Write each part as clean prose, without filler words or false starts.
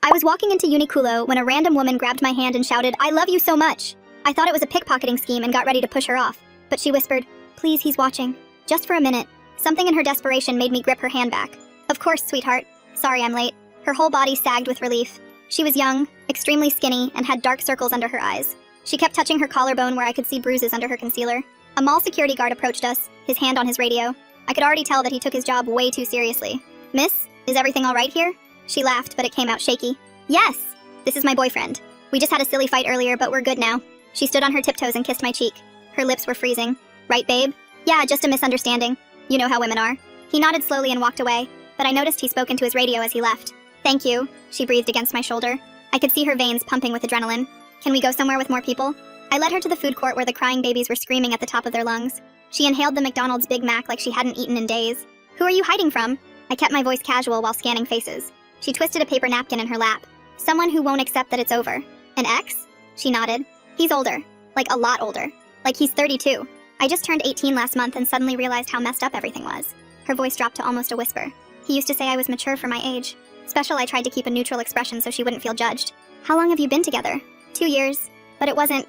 I was walking into Uniqlo when a random woman grabbed my hand and shouted, "I love you so much!" I thought it was a pickpocketing scheme and got ready to push her off, but she whispered, "Please, he's watching." Just for a minute. Something in her desperation made me grip her hand back. "Of course, sweetheart. Sorry I'm late." Her whole body sagged with relief. She was young, extremely skinny, and had dark circles under her eyes. She kept touching her collarbone where I could see bruises under her concealer. A mall security guard approached us, his hand on his radio. I could already tell that he took his job way too seriously. "Miss, is everything all right here?" She laughed, but it came out shaky. "Yes! This is my boyfriend. We just had a silly fight earlier, but we're good now." She stood on her tiptoes and kissed my cheek. Her lips were freezing. "Right, babe?" "Yeah, just a misunderstanding. You know how women are." He nodded slowly and walked away, but I noticed he spoke into his radio as he left. "Thank you," she breathed against my shoulder. I could see her veins pumping with adrenaline. "Can we go somewhere with more people?" I led her to the food court where the crying babies were screaming at the top of their lungs. She inhaled the McDonald's Big Mac like she hadn't eaten in days. "Who are you hiding from?" I kept my voice casual while scanning faces. She twisted a paper napkin in her lap. "Someone who won't accept that it's over." "An ex?" She nodded. "He's older. Like a lot older. Like he's 32. I just turned 18 last month and suddenly realized how messed up everything was." Her voice dropped to almost a whisper. "He used to say I was mature for my age." Special I tried to keep a neutral expression so she wouldn't feel judged. "How long have you been together?" 2 years. But it wasn't,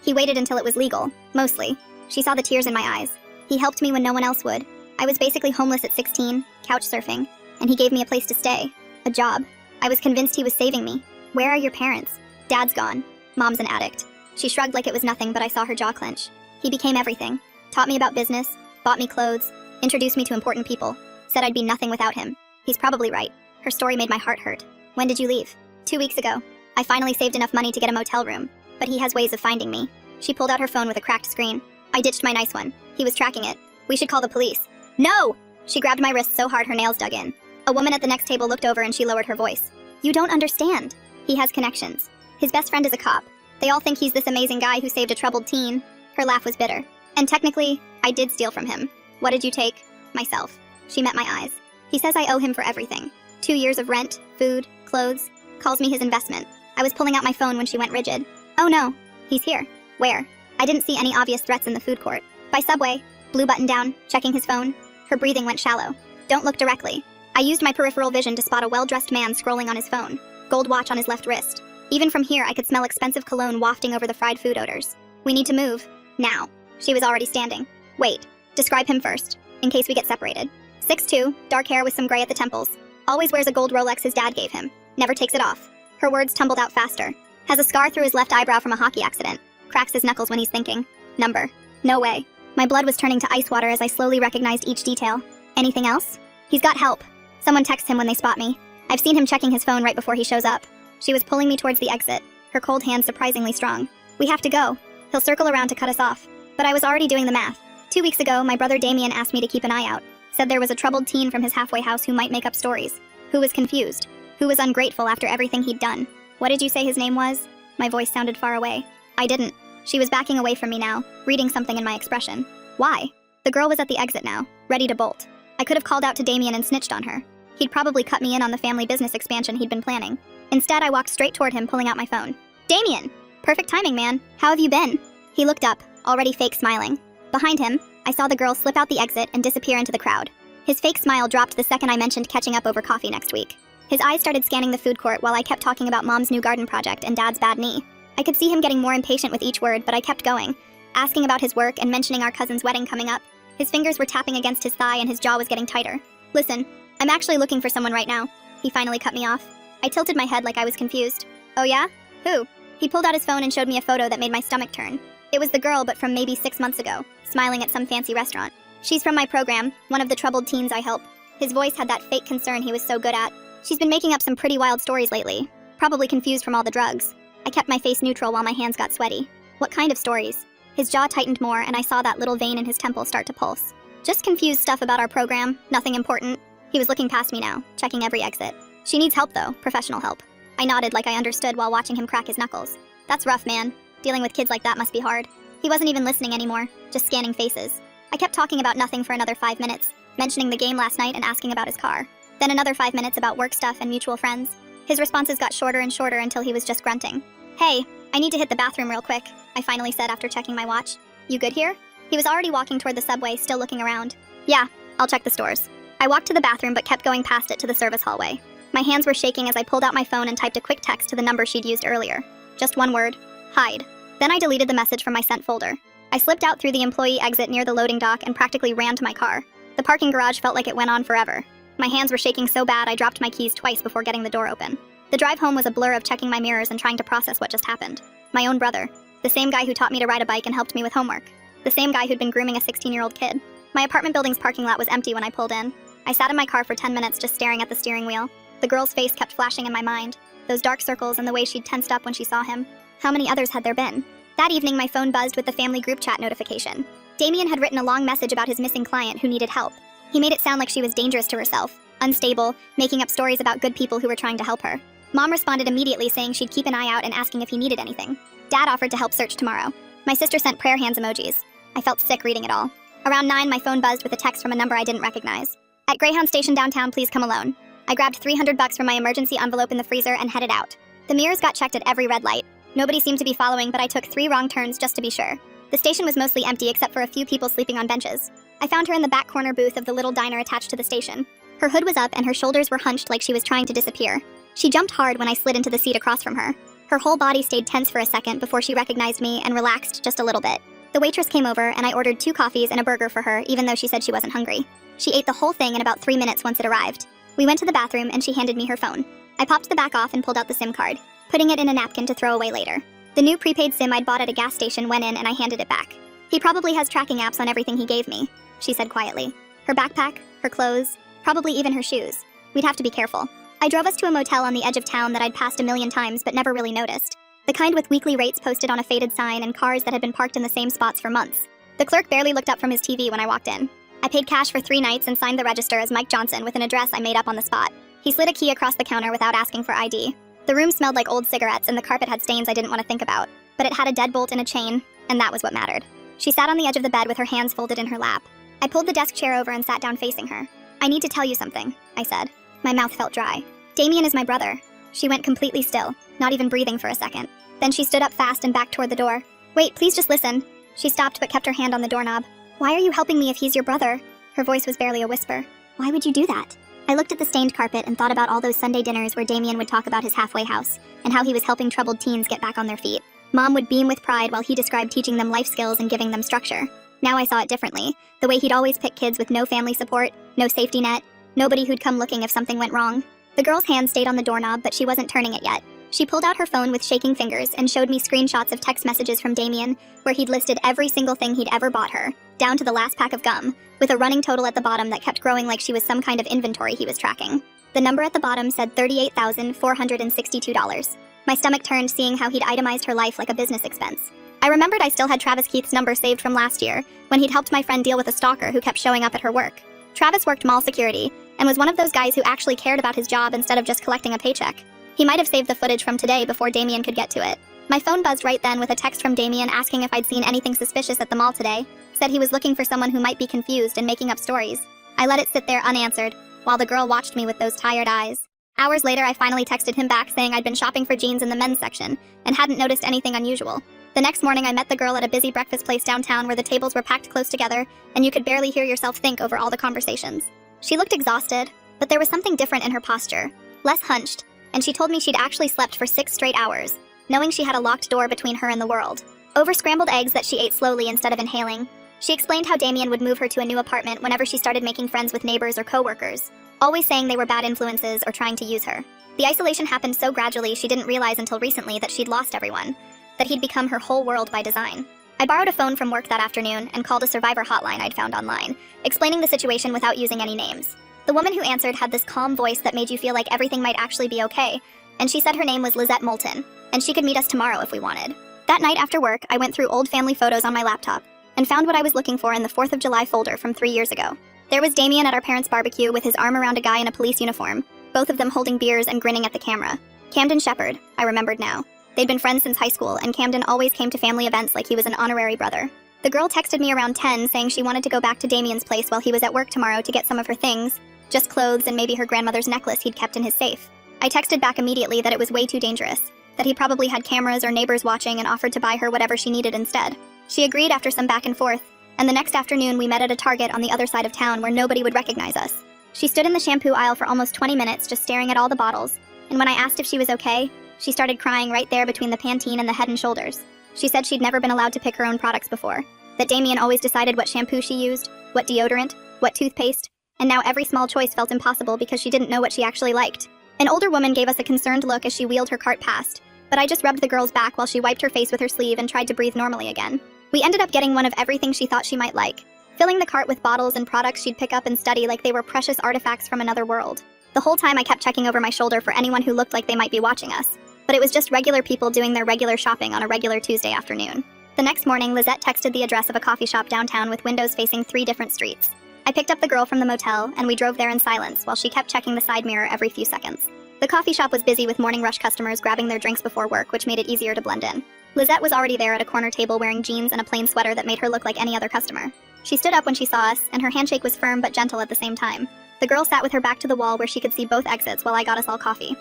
he waited until it was legal, mostly. She saw the tears in my eyes. He helped me when no one else would. I was basically homeless at 16, couch surfing, and he gave me a place to stay, a job. I was convinced he was saving me. "Where are your parents?" "Dad's gone. Mom's an addict." She shrugged like it was nothing, but I saw her jaw clench. "He became everything. Taught me about business, bought me clothes, introduced me to important people, said I'd be nothing without him. He's probably right." Her story made my heart hurt. "When did you leave?" 2 weeks ago. I finally saved enough money to get a motel room, but he has ways of finding me." She pulled out her phone with a cracked screen. I ditched my nice one. He was tracking it. "We should call the police." "No!" She grabbed my wrist so hard her nails dug in. A woman at the next table looked over and she lowered her voice. "You don't understand. He has connections. His best friend is a cop. They all think he's this amazing guy who saved a troubled teen." Her laugh was bitter. "And technically, I did steal from him." "What did you take?" "Myself." She met my eyes. "He says I owe him for everything. 2 years of rent, food, clothes. Calls me his investment." I was pulling out my phone when she went rigid. "Oh no. He's here." "Where?" I didn't see any obvious threats in the food court. "By Subway." Blue button down, checking his phone. Her breathing went shallow. "Don't look directly." I used my peripheral vision to spot a well-dressed man scrolling on his phone. Gold watch on his left wrist. Even from here, I could smell expensive cologne wafting over the fried food odors. "We need to move. Now." She was already standing. "Wait. Describe him first, in case we get separated." 6'2", dark hair with some gray at the temples. Always wears a gold Rolex his dad gave him. Never takes it off. Her words tumbled out faster. Has a scar through his left eyebrow from a hockey accident. Cracks his knuckles when he's thinking. Number. No way. My blood was turning to ice water as I slowly recognized each detail. "Anything else?" "He's got help. Someone texts him when they spot me. I've seen him checking his phone right before he shows up." She was pulling me towards the exit, her cold hand surprisingly strong. "We have to go. He'll circle around to cut us off." But I was already doing the math. 2 weeks ago, my brother Damien asked me to keep an eye out. Said there was a troubled teen from his halfway house who might make up stories. Who was confused. Who was ungrateful after everything he'd done. "What did you say his name was?" My voice sounded far away. I didn't. She was backing away from me now, reading something in my expression. "Why?" The girl was at the exit now, ready to bolt. I could have called out to Damien and snitched on her. He'd probably cut me in on the family business expansion he'd been planning. Instead, I walked straight toward him, pulling out my phone. "Damien! Perfect timing, man. How have you been?" He looked up, already fake smiling. Behind him, I saw the girl slip out the exit and disappear into the crowd. His fake smile dropped the second I mentioned catching up over coffee next week. His eyes started scanning the food court while I kept talking about Mom's new garden project and Dad's bad knee. I could see him getting more impatient with each word, but I kept going, asking about his work and mentioning our cousin's wedding coming up. His fingers were tapping against his thigh and his jaw was getting tighter. "Listen, I'm actually looking for someone right now." He finally cut me off. I tilted my head like I was confused. "Oh yeah? Who?" He pulled out his phone and showed me a photo that made my stomach turn. It was the girl, but from maybe 6 months ago, smiling at some fancy restaurant. "She's from my program, one of the troubled teens I help." His voice had that fake concern he was so good at. "She's been making up some pretty wild stories lately. Probably confused from all the drugs." I kept my face neutral while my hands got sweaty. "What kind of stories?" His jaw tightened more and I saw that little vein in his temple start to pulse. "Just confused stuff about our program, nothing important." He was looking past me now, checking every exit. "She needs help though, professional help." I nodded like I understood while watching him crack his knuckles. "That's rough, man. Dealing with kids like that must be hard." He wasn't even listening anymore, just scanning faces. I kept talking about nothing for another 5 minutes, mentioning the game last night and asking about his car. Then another 5 minutes about work stuff and mutual friends. His responses got shorter and shorter until he was just grunting. "Hey, I need to hit the bathroom real quick," I finally said after checking my watch. "You good here?" He was already walking toward the subway, still looking around. "Yeah, I'll check the stores." I walked to the bathroom but kept going past it to the service hallway. My hands were shaking as I pulled out my phone and typed a quick text to the number she'd used earlier. Just one word: hide. Then I deleted the message from my sent folder. I slipped out through the employee exit near the loading dock and practically ran to my car. The parking garage felt like it went on forever. My hands were shaking so bad I dropped my keys twice before getting the door open. The drive home was a blur of checking my mirrors and trying to process what just happened. My own brother. The same guy who taught me to ride a bike and helped me with homework. The same guy who'd been grooming a 16-year-old kid. My apartment building's parking lot was empty when I pulled in. I sat in my car for 10 minutes just staring at the steering wheel. The girl's face kept flashing in my mind. Those dark circles and the way she'd tensed up when she saw him. How many others had there been? That evening, my phone buzzed with the family group chat notification. Damien had written a long message about his missing client who needed help. He made it sound like she was dangerous to herself, unstable, making up stories about good people who were trying to help her. Mom responded immediately saying she'd keep an eye out and asking if he needed anything. Dad offered to help search tomorrow. My sister sent prayer hands emojis. I felt sick reading it all. Around 9, my phone buzzed with a text from a number I didn't recognize. At Greyhound Station downtown, please come alone. I grabbed $300 from my emergency envelope in the freezer and headed out. The mirrors got checked at every red light. Nobody seemed to be following, but I took 3 wrong turns just to be sure. The station was mostly empty except for a few people sleeping on benches. I found her in the back corner booth of the little diner attached to the station. Her hood was up and her shoulders were hunched like she was trying to disappear. She jumped hard when I slid into the seat across from her. Her whole body stayed tense for a second before she recognized me and relaxed just a little bit. The waitress came over and I ordered 2 coffees and a burger for her, even though she said she wasn't hungry. She ate the whole thing in about 3 minutes once it arrived. We went to the bathroom and she handed me her phone. I popped the back off and pulled out the SIM card, putting it in a napkin to throw away later. The new prepaid SIM I'd bought at a gas station went in and I handed it back. He probably has tracking apps on everything he gave me, she said quietly. Her backpack, her clothes, probably even her shoes. We'd have to be careful. I drove us to a motel on the edge of town that I'd passed a million times but never really noticed. The kind with weekly rates posted on a faded sign and cars that had been parked in the same spots for months. The clerk barely looked up from his TV when I walked in. I paid cash for 3 nights and signed the register as Mike Johnson with an address I made up on the spot. He slid a key across the counter without asking for ID. The room smelled like old cigarettes and the carpet had stains I didn't want to think about. But it had a deadbolt and a chain, and that was what mattered. She sat on the edge of the bed with her hands folded in her lap. I pulled the desk chair over and sat down facing her. I need to tell you something, I said. My mouth felt dry. Damien is my brother. She went completely still, not even breathing for a second. Then she stood up fast and backed toward the door. Wait, please just listen. She stopped but kept her hand on the doorknob. Why are you helping me if he's your brother? Her voice was barely a whisper. Why would you do that? I looked at the stained carpet and thought about all those Sunday dinners where Damien would talk about his halfway house and how he was helping troubled teens get back on their feet. Mom would beam with pride while he described teaching them life skills and giving them structure. Now I saw it differently, the way he'd always pick kids with no family support, no safety net, nobody who'd come looking if something went wrong. The girl's hand stayed on the doorknob, but she wasn't turning it yet. She pulled out her phone with shaking fingers and showed me screenshots of text messages from Damien, where he'd listed every single thing he'd ever bought her, down to the last pack of gum, with a running total at the bottom that kept growing like she was some kind of inventory he was tracking. The number at the bottom said $38,462. My stomach turned seeing how he'd itemized her life like a business expense. I remembered I still had Travis Keith's number saved from last year, when he'd helped my friend deal with a stalker who kept showing up at her work. Travis worked mall security, and was one of those guys who actually cared about his job instead of just collecting a paycheck. He might have saved the footage from today before Damien could get to it. My phone buzzed right then with a text from Damien asking if I'd seen anything suspicious at the mall today. Said he was looking for someone who might be confused and making up stories. I let it sit there unanswered, while the girl watched me with those tired eyes. Hours later, I finally texted him back saying I'd been shopping for jeans in the men's section and hadn't noticed anything unusual. The next morning, I met the girl at a busy breakfast place downtown where the tables were packed close together and you could barely hear yourself think over all the conversations. She looked exhausted, but there was something different in her posture, less hunched, and she told me she'd actually slept for 6 straight hours, knowing she had a locked door between her and the world. Over scrambled eggs that she ate slowly instead of inhaling. She explained how Damien would move her to a new apartment whenever she started making friends with neighbors or coworkers, always saying they were bad influences or trying to use her. The isolation happened so gradually she didn't realize until recently that she'd lost everyone, that he'd become her whole world by design. I borrowed a phone from work that afternoon and called a survivor hotline I'd found online, explaining the situation without using any names. The woman who answered had this calm voice that made you feel like everything might actually be okay, and she said her name was Lizette Moulton, and she could meet us tomorrow if we wanted. That night after work, I went through old family photos on my laptop and found what I was looking for in the 4th of July folder from 3 years ago. There was Damien at our parents' barbecue with his arm around a guy in a police uniform, both of them holding beers and grinning at the camera. Camden Shepard, I remembered now. They'd been friends since high school, and Camden always came to family events like he was an honorary brother. The girl texted me around 10 saying she wanted to go back to Damien's place while he was at work tomorrow to get some of her things, just clothes and maybe her grandmother's necklace he'd kept in his safe. I texted back immediately that it was way too dangerous, that he probably had cameras or neighbors watching and offered to buy her whatever she needed instead. She agreed after some back and forth, and the next afternoon we met at a Target on the other side of town where nobody would recognize us. She stood in the shampoo aisle for almost 20 minutes just staring at all the bottles, and when I asked if she was okay, she started crying right there between the Pantene and the Head & Shoulders. She said she'd never been allowed to pick her own products before, that Damien always decided what shampoo she used, what deodorant, what toothpaste, and now every small choice felt impossible because she didn't know what she actually liked. An older woman gave us a concerned look as she wheeled her cart past, but I just rubbed the girl's back while she wiped her face with her sleeve and tried to breathe normally again. We ended up getting one of everything she thought she might like, filling the cart with bottles and products she'd pick up and study like they were precious artifacts from another world. The whole time I kept checking over my shoulder for anyone who looked like they might be watching us, but it was just regular people doing their regular shopping on a regular Tuesday afternoon. The next morning, Lizette texted the address of a coffee shop downtown with windows facing 3 different streets. I picked up the girl from the motel, and we drove there in silence while she kept checking the side mirror every few seconds. The coffee shop was busy with morning rush customers grabbing their drinks before work, which made it easier to blend in. Lizette was already there at a corner table wearing jeans and a plain sweater that made her look like any other customer. She stood up when she saw us, and her handshake was firm but gentle at the same time. The girl sat with her back to the wall where she could see both exits while I got us all coffee.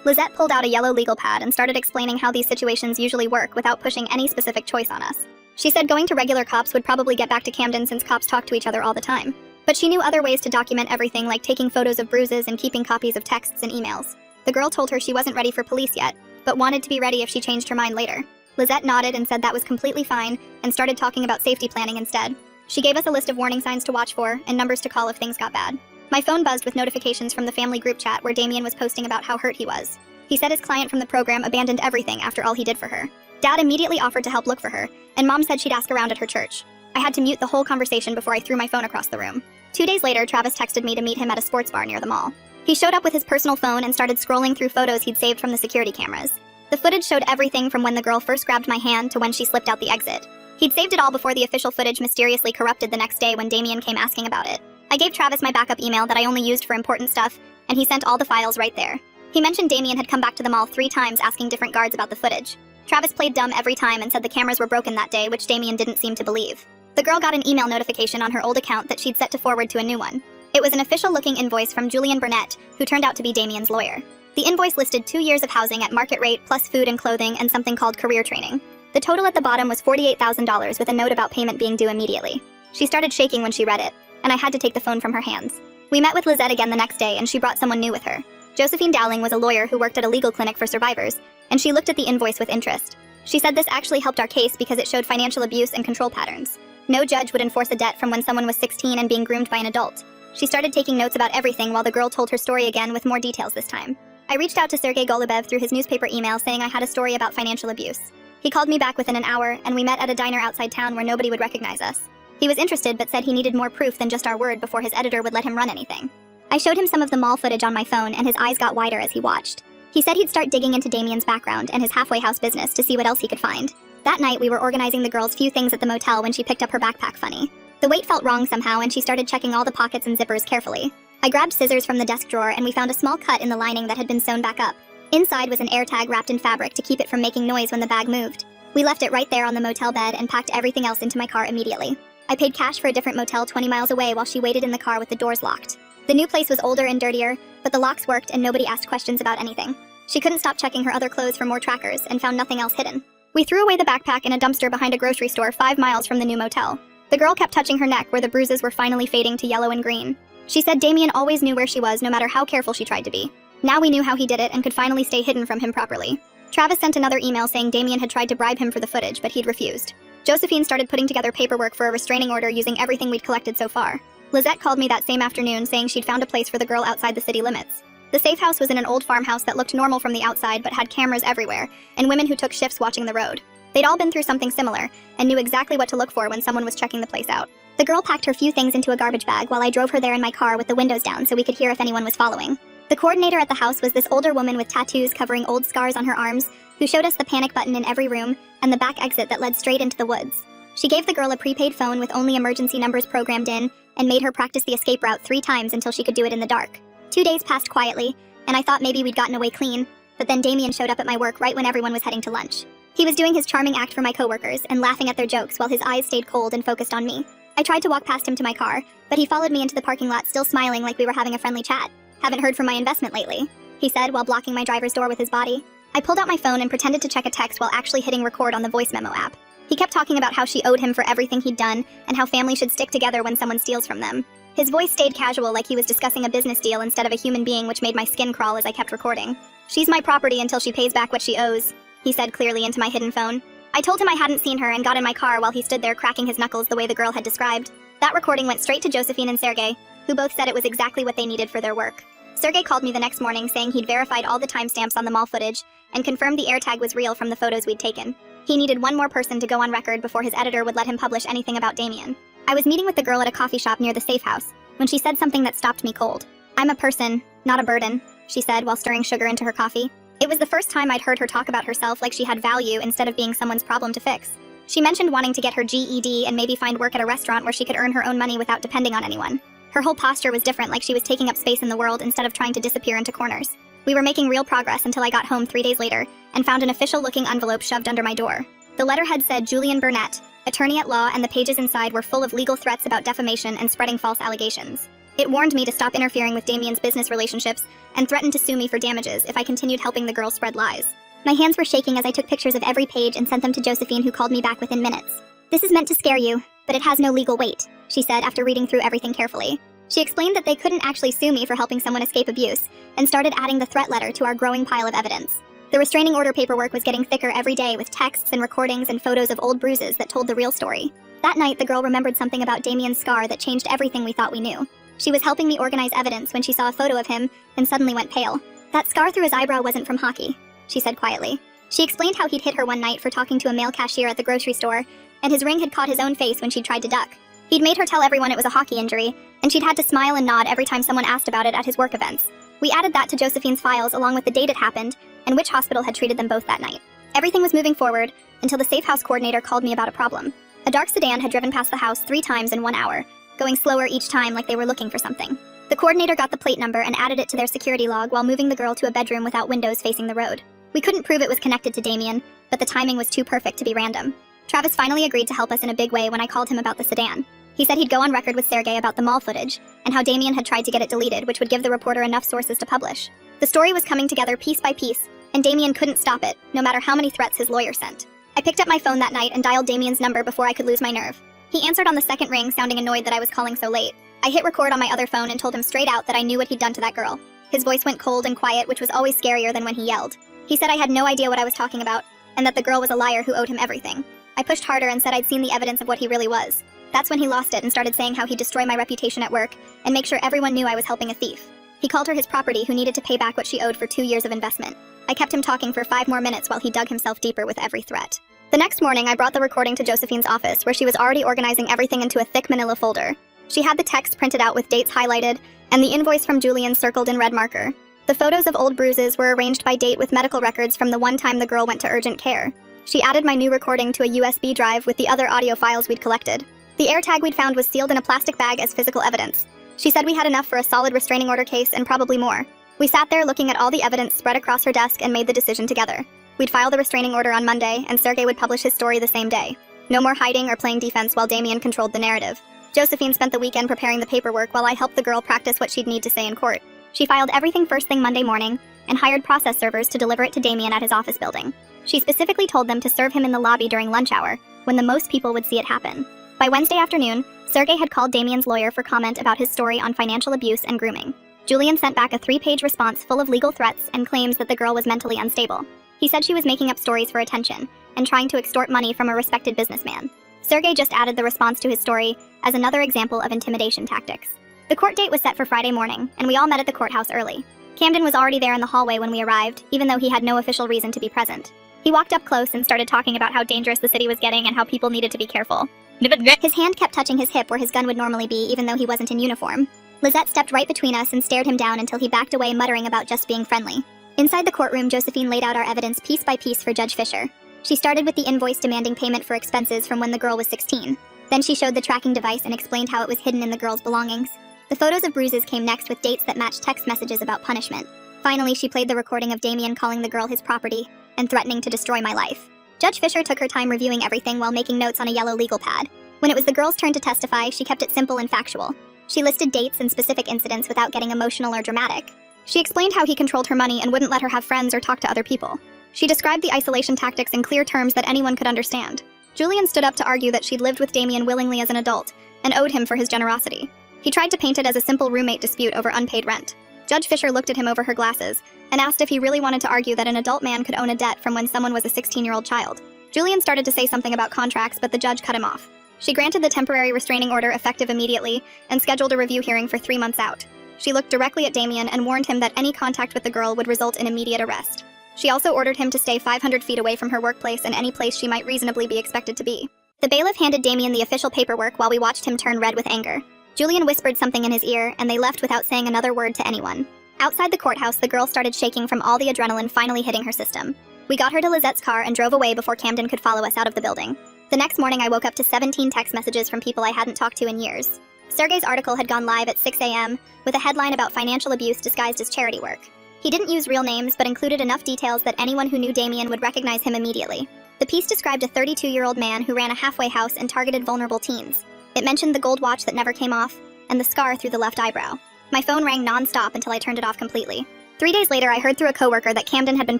Lizette pulled out a yellow legal pad and started explaining how these situations usually work without pushing any specific choice on us. She said going to regular cops would probably get back to Camden since cops talk to each other all the time. But she knew other ways to document everything, like taking photos of bruises and keeping copies of texts and emails. The girl told her she wasn't ready for police yet, but wanted to be ready if she changed her mind later. Lizette nodded and said that was completely fine and started talking about safety planning instead. She gave us a list of warning signs to watch for and numbers to call if things got bad. My phone buzzed with notifications from the family group chat where Damien was posting about how hurt he was. He said his client from the program abandoned everything after all he did for her. Dad immediately offered to help look for her, and Mom said she'd ask around at her church. I had to mute the whole conversation before I threw my phone across the room. 2 days later, Travis texted me to meet him at a sports bar near the mall. He showed up with his personal phone and started scrolling through photos he'd saved from the security cameras. The footage showed everything from when the girl first grabbed my hand to when she slipped out the exit. He'd saved it all before the official footage mysteriously corrupted the next day when Damien came asking about it. I gave Travis my backup email that I only used for important stuff, and he sent all the files right there. He mentioned Damien had come back to the mall 3 times asking different guards about the footage. Travis played dumb every time and said the cameras were broken that day, which Damien didn't seem to believe. The girl got an email notification on her old account that she'd set to forward to a new one. It was an official-looking invoice from Julian Burnett, who turned out to be Damien's lawyer. The invoice listed 2 years of housing at market rate plus food and clothing and something called career training. The total at the bottom was $48,000 with a note about payment being due immediately. She started shaking when she read it, and I had to take the phone from her hands. We met with Lizette again the next day, and she brought someone new with her. Josephine Dowling was a lawyer who worked at a legal clinic for survivors, and she looked at the invoice with interest. She said this actually helped our case because it showed financial abuse and control patterns. No judge would enforce a debt from when someone was 16 and being groomed by an adult. She started taking notes about everything while the girl told her story again with more details this time. I reached out to Sergei Golubev through his newspaper email saying I had a story about financial abuse. He called me back within an hour, and we met at a diner outside town where nobody would recognize us. He was interested but said he needed more proof than just our word before his editor would let him run anything. I showed him some of the mall footage on my phone, and his eyes got wider as he watched. He said he'd start digging into Damien's background and his halfway house business to see what else he could find. That night, we were organizing the girl's few things at the motel when she picked up her backpack funny. The weight felt wrong somehow, and she started checking all the pockets and zippers carefully. I grabbed scissors from the desk drawer, and we found a small cut in the lining that had been sewn back up. Inside was an air tag wrapped in fabric to keep it from making noise when the bag moved. We left it right there on the motel bed and packed everything else into my car immediately. I paid cash for a different motel 20 miles away while she waited in the car with the doors locked. The new place was older and dirtier, but the locks worked and nobody asked questions about anything. She couldn't stop checking her other clothes for more trackers and found nothing else hidden. We threw away the backpack in a dumpster behind a grocery store 5 miles from the new motel. The girl kept touching her neck where the bruises were finally fading to yellow and green. She said Damien always knew where she was no matter how careful she tried to be. Now we knew how he did it and could finally stay hidden from him properly. Travis sent another email saying Damien had tried to bribe him for the footage, but he'd refused. Josephine started putting together paperwork for a restraining order using everything we'd collected so far. Lizette called me that same afternoon saying she'd found a place for the girl outside the city limits. The safe house was in an old farmhouse that looked normal from the outside but had cameras everywhere, and women who took shifts watching the road. They'd all been through something similar, and knew exactly what to look for when someone was checking the place out. The girl packed her few things into a garbage bag while I drove her there in my car with the windows down so we could hear if anyone was following. The coordinator at the house was this older woman with tattoos covering old scars on her arms, who showed us the panic button in every room and the back exit that led straight into the woods. She gave the girl a prepaid phone with only emergency numbers programmed in, and made her practice the escape route 3 times until she could do it in the dark. 2 days passed quietly, and I thought maybe we'd gotten away clean, but then Damien showed up at my work right when everyone was heading to lunch. He was doing his charming act for my coworkers and laughing at their jokes while his eyes stayed cold and focused on me. I tried to walk past him to my car, but he followed me into the parking lot still smiling like we were having a friendly chat. "Haven't heard from my investment lately," he said while blocking my driver's door with his body. I pulled out my phone and pretended to check a text while actually hitting record on the voice memo app. He kept talking about how she owed him for everything he'd done and how family should stick together when someone steals from them. His voice stayed casual, like he was discussing a business deal instead of a human being, which made my skin crawl as I kept recording. "She's my property until she pays back what she owes," he said clearly into my hidden phone. I told him I hadn't seen her and got in my car while he stood there cracking his knuckles the way the girl had described. That recording went straight to Josephine and Sergey, who both said it was exactly what they needed for their work. Sergey called me the next morning saying he'd verified all the timestamps on the mall footage and confirmed the AirTag was real from the photos we'd taken. He needed one more person to go on record before his editor would let him publish anything about Damien. I was meeting with the girl at a coffee shop near the safe house when she said something that stopped me cold. "I'm a person, not a burden," she said while stirring sugar into her coffee. It was the first time I'd heard her talk about herself like she had value instead of being someone's problem to fix. She mentioned wanting to get her GED and maybe find work at a restaurant where she could earn her own money without depending on anyone. Her whole posture was different, like she was taking up space in the world instead of trying to disappear into corners. We were making real progress until I got home 3 days later and found an official-looking envelope shoved under my door. The letterhead said Julian Burnett, attorney at law, and the pages inside were full of legal threats about defamation and spreading false allegations. It warned me to stop interfering with Damien's business relationships and threatened to sue me for damages if I continued helping the girl spread lies. My hands were shaking as I took pictures of every page and sent them to Josephine, who called me back within minutes. "This is meant to scare you, but it has no legal weight," she said after reading through everything carefully. She explained that they couldn't actually sue me for helping someone escape abuse, and started adding the threat letter to our growing pile of evidence. The restraining order paperwork was getting thicker every day with texts and recordings and photos of old bruises that told the real story. That night, the girl remembered something about Damien's scar that changed everything we thought we knew. She was helping me organize evidence when she saw a photo of him and suddenly went pale. "That scar through his eyebrow wasn't from hockey," she said quietly. She explained how he'd hit her one night for talking to a male cashier at the grocery store, and his ring had caught his own face when she'd tried to duck. He'd made her tell everyone it was a hockey injury, and she'd had to smile and nod every time someone asked about it at his work events. We added that to Josephine's files along with the date it happened and which hospital had treated them both that night. Everything was moving forward until the safe house coordinator called me about a problem. A dark sedan had driven past the house 3 times in 1 hour, going slower each time like they were looking for something. The coordinator got the plate number and added it to their security log while moving the girl to a bedroom without windows facing the road. We couldn't prove it was connected to Damien, but the timing was too perfect to be random. Travis finally agreed to help us in a big way when I called him about the sedan. He said he'd go on record with Sergey about the mall footage and how Damien had tried to get it deleted, which would give the reporter enough sources to publish. The story was coming together piece by piece, and Damien couldn't stop it, no matter how many threats his lawyer sent. I picked up my phone that night and dialed Damien's number before I could lose my nerve. He answered on the second ring, sounding annoyed that I was calling so late. I hit record on my other phone and told him straight out that I knew what he'd done to that girl. His voice went cold and quiet, which was always scarier than when he yelled. He said I had no idea what I was talking about, and that the girl was a liar who owed him everything. I pushed harder and said I'd seen the evidence of what he really was. That's when he lost it and started saying how he'd destroy my reputation at work and make sure everyone knew I was helping a thief. He called her his property who needed to pay back what she owed for 2 years of investment. I kept him talking for 5 more minutes while he dug himself deeper with every threat. The next morning, I brought the recording to Josephine's office, where she was already organizing everything into a thick manila folder. She had the text printed out with dates highlighted and the invoice from Julian circled in red marker. The photos of old bruises were arranged by date with medical records from the one time the girl went to urgent care. She added my new recording to a USB drive with the other audio files we'd collected. The AirTag we'd found was sealed in a plastic bag as physical evidence. She said we had enough for a solid restraining order case and probably more. We sat there looking at all the evidence spread across her desk and made the decision together. We'd file the restraining order on Monday, and Sergey would publish his story the same day. No more hiding or playing defense while Damien controlled the narrative. Josephine spent the weekend preparing the paperwork while I helped the girl practice what she'd need to say in court. She filed everything first thing Monday morning and hired process servers to deliver it to Damien at his office building. She specifically told them to serve him in the lobby during lunch hour, when the most people would see it happen. By Wednesday afternoon, Sergey had called Damien's lawyer for comment about his story on financial abuse and grooming. Julian sent back a 3-page response full of legal threats and claims that the girl was mentally unstable. He said she was making up stories for attention and trying to extort money from a respected businessman. Sergey just added the response to his story as another example of intimidation tactics. The court date was set for Friday morning, and we all met at the courthouse early. Camden was already there in the hallway when we arrived, even though he had no official reason to be present. He walked up close and started talking about how dangerous the city was getting and how people needed to be careful. His hand kept touching his hip where his gun would normally be, even though he wasn't in uniform. Lizette stepped right between us and stared him down until he backed away, muttering about just being friendly. Inside the courtroom, Josephine laid out our evidence piece by piece for Judge Fisher. She started with the invoice demanding payment for expenses from when the girl was 16. Then she showed the tracking device and explained how it was hidden in the girl's belongings. The photos of bruises came next with dates that matched text messages about punishment. Finally, she played the recording of Damien calling the girl his property and threatening to destroy my life. Judge Fisher took her time reviewing everything while making notes on a yellow legal pad. When it was the girl's turn to testify, she kept it simple and factual. She listed dates and specific incidents without getting emotional or dramatic. She explained how he controlled her money and wouldn't let her have friends or talk to other people. She described the isolation tactics in clear terms that anyone could understand. Julian stood up to argue that she'd lived with Damien willingly as an adult and owed him for his generosity. He tried to paint it as a simple roommate dispute over unpaid rent. Judge Fisher looked at him over her glasses and asked if he really wanted to argue that an adult man could own a debt from when someone was a 16-year-old child. Julian started to say something about contracts, but the judge cut him off. She granted the temporary restraining order effective immediately and scheduled a review hearing for 3 months out. She looked directly at Damien and warned him that any contact with the girl would result in immediate arrest. She also ordered him to stay 500 feet away from her workplace and any place she might reasonably be expected to be. The bailiff handed Damien the official paperwork while we watched him turn red with anger. Julian whispered something in his ear, and they left without saying another word to anyone. Outside the courthouse, the girl started shaking from all the adrenaline finally hitting her system. We got her to Lizette's car and drove away before Camden could follow us out of the building. The next morning, I woke up to 17 text messages from people I hadn't talked to in years. Sergey's article had gone live at 6 a.m. with a headline about financial abuse disguised as charity work. He didn't use real names, but included enough details that anyone who knew Damien would recognize him immediately. The piece described a 32-year-old man who ran a halfway house and targeted vulnerable teens. It mentioned the gold watch that never came off, and the scar through the left eyebrow. My phone rang non-stop until I turned it off completely. 3 days later, I heard through a coworker that Camden had been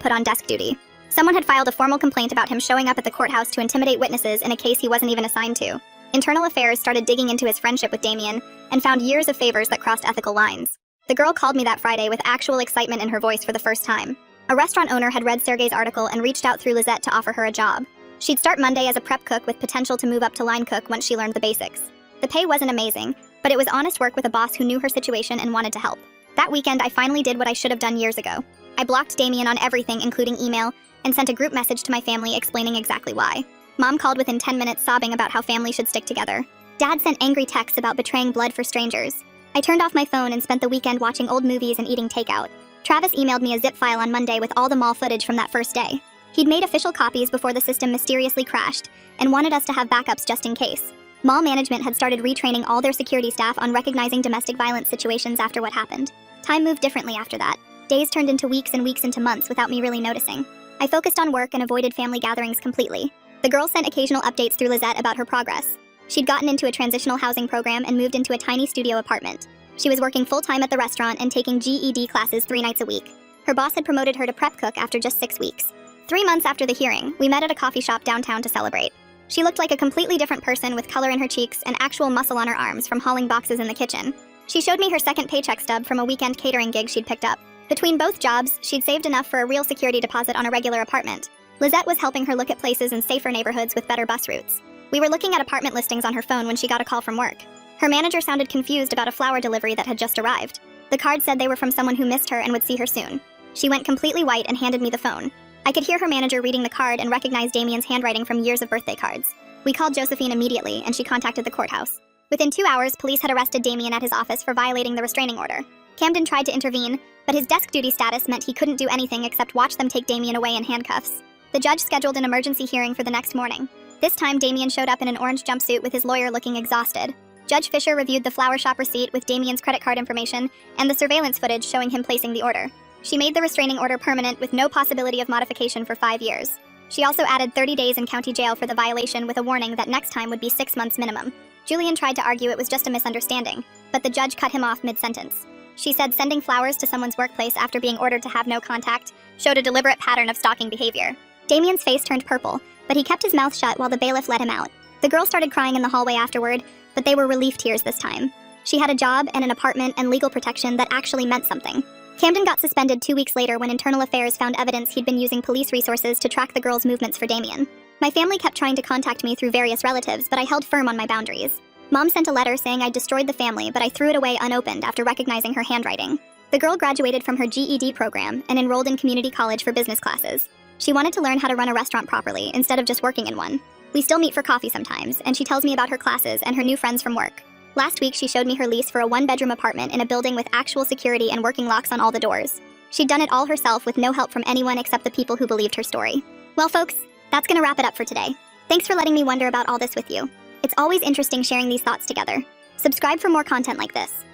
put on desk duty. Someone had filed a formal complaint about him showing up at the courthouse to intimidate witnesses in a case he wasn't even assigned to. Internal Affairs started digging into his friendship with Damien and found years of favors that crossed ethical lines. The girl called me that Friday with actual excitement in her voice for the first time. A restaurant owner had read Sergey's article and reached out through Lizette to offer her a job. She'd start Monday as a prep cook with potential to move up to line cook once she learned the basics. The pay wasn't amazing, but it was honest work with a boss who knew her situation and wanted to help. That weekend, I finally did what I should have done years ago. I blocked Damien on everything, including email, and sent a group message to my family explaining exactly why. Mom called within 10 minutes sobbing about how family should stick together. Dad sent angry texts about betraying blood for strangers. I turned off my phone and spent the weekend watching old movies and eating takeout. Travis emailed me a zip file on Monday with all the mall footage from that first day. He'd made official copies before the system mysteriously crashed and wanted us to have backups just in case. Mall management had started retraining all their security staff on recognizing domestic violence situations after what happened. Time moved differently after that. Days turned into weeks and weeks into months without me really noticing. I focused on work and avoided family gatherings completely. The girl sent occasional updates through Lizette about her progress. She'd gotten into a transitional housing program and moved into a tiny studio apartment. She was working full-time at the restaurant and taking GED classes 3 nights a week. Her boss had promoted her to prep cook after just 6 weeks. 3 months after the hearing, we met at a coffee shop downtown to celebrate. She looked like a completely different person with color in her cheeks and actual muscle on her arms from hauling boxes in the kitchen. She showed me her second paycheck stub from a weekend catering gig she'd picked up. Between both jobs, she'd saved enough for a real security deposit on a regular apartment. Lizette was helping her look at places in safer neighborhoods with better bus routes. We were looking at apartment listings on her phone when she got a call from work. Her manager sounded confused about a flower delivery that had just arrived. The card said they were from someone who missed her and would see her soon. She went completely white and handed me the phone. I could hear her manager reading the card and recognize Damien's handwriting from years of birthday cards. We called Josephine immediately, and she contacted the courthouse. Within 2 hours, police had arrested Damien at his office for violating the restraining order. Camden tried to intervene, but his desk duty status meant he couldn't do anything except watch them take Damien away in handcuffs. The judge scheduled an emergency hearing for the next morning. This time, Damien showed up in an orange jumpsuit with his lawyer looking exhausted. Judge Fisher reviewed the flower shop receipt with Damien's credit card information and the surveillance footage showing him placing the order. She made the restraining order permanent with no possibility of modification for 5 years. She also added 30 days in county jail for the violation with a warning that next time would be 6 months minimum. Julian tried to argue it was just a misunderstanding, but the judge cut him off mid-sentence. She said sending flowers to someone's workplace after being ordered to have no contact showed a deliberate pattern of stalking behavior. Damien's face turned purple, but he kept his mouth shut while the bailiff let him out. The girl started crying in the hallway afterward, but they were relief tears this time. She had a job and an apartment and legal protection that actually meant something. Camden got suspended 2 weeks later when Internal Affairs found evidence he'd been using police resources to track the girl's movements for Damien. My family kept trying to contact me through various relatives, but I held firm on my boundaries. Mom sent a letter saying I'd destroyed the family, but I threw it away unopened after recognizing her handwriting. The girl graduated from her GED program and enrolled in community college for business classes. She wanted to learn how to run a restaurant properly instead of just working in one. We still meet for coffee sometimes, and she tells me about her classes and her new friends from work. Last week, she showed me her lease for a 1-bedroom apartment in a building with actual security and working locks on all the doors. She'd done it all herself with no help from anyone except the people who believed her story. Well, folks, that's gonna wrap it up for today. Thanks for letting me wonder about all this with you. It's always interesting sharing these thoughts together. Subscribe for more content like this.